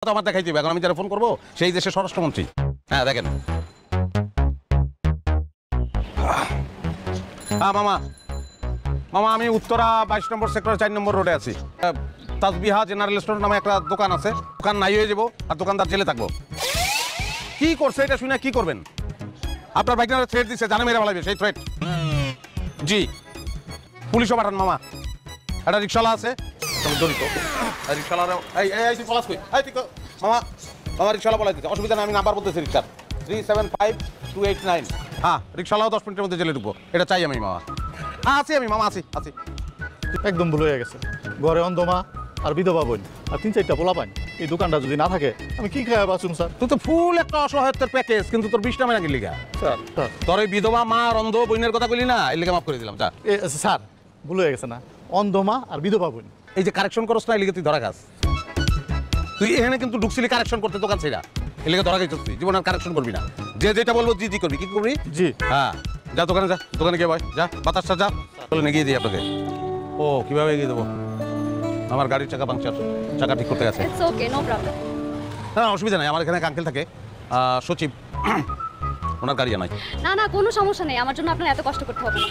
তো আমার দেখাই দিবে। এখন আমি যারা ফোন করবো সেই দেশের স্বরাষ্ট্রমন্ত্রী। হ্যাঁ দেখেন। হ্যাঁ মামা, মামা আমি উত্তরা 22 নম্বর সেক্টর 4 নম্বর রোডে আছি। তাজবিহা জেনারেল স্টোর নামে একটা দোকান আছে, দোকান নাই হয়ে যাবো আর দোকানদার জেলে থাকবো। কি করছে এটা শুনে কি করবেন? আপনার বাইকটা থ্রেট দিচ্ছে, জানে মেরে ফেলাবে সেই থ্রেট। জি পুলিশও পাঠান মামা। একটা রিক্সাওয়ালা আছে জড়িত। রিক্সাওয়ালা মামা, মামা রিক্সাওয়ালা বলাই দিচ্ছে, অসুবিধা নেই, আমি নাম্বার বলতেছি রিক্সার 375289। হ্যাঁ রিক্সাওয়ালাও 10 মিনিটের মধ্যে জেলে ঢুকবো, এটা চাই আমি মামা। আছি আমি মামা, আছি আছি। একদম ভুল হয়ে গেছে। ঘরে অন্ধমা আর বিধবা বোন আর 3-4টা পোলা পাইন, এই দোকানটা যদি না থাকে আমি কি খেয়ে বাঁচুম স্যার? তুই তো ফুল একটা অসহায়ত্বের প্যাকেজ, কিন্তু তোর 20 টাকা নাকি লিগা স্যার তোর এই বিধবা মা আর অন্ধ বোনের কথা বলি না, এর লিগে মাফ করে দিলাম। যা স্যার ভুল হয়ে গেছে না, অন্ধমা আর বিধবা বোন। এই যে কারেকশন করছ না, এর লিগে তুই ধরা খাস। তুই এখানে কিন্তু ঢুকছিলি কারেকশন করতে দোকান ছেড়া, এর লিগে ধরা খাইছিস তুই। জীবন আর কারেকশন করবি না, যে যেটা বলবো জি জি করবি। কি করবি? জি হ্যাঁ যা দোকানে, যা দোকানে গিয়ে বয়, যা বাতাসটা যা বলে এগিয়ে দিই আপনাকে। ও কিভাবে এগিয়ে দেবো? আমার গাড়ির চাকা পাংচার, চাকা ঠিক করতে গেছে। It's okay, no problem. না অসুবিধা নাই, আমার এখানে এক আঙ্কেল থাকে সচিব, ওনার গাড়ি নাই। না না, কোনো সমস্যা নেই, আমার জন্য আপনার এত কষ্ট করতে হবে না।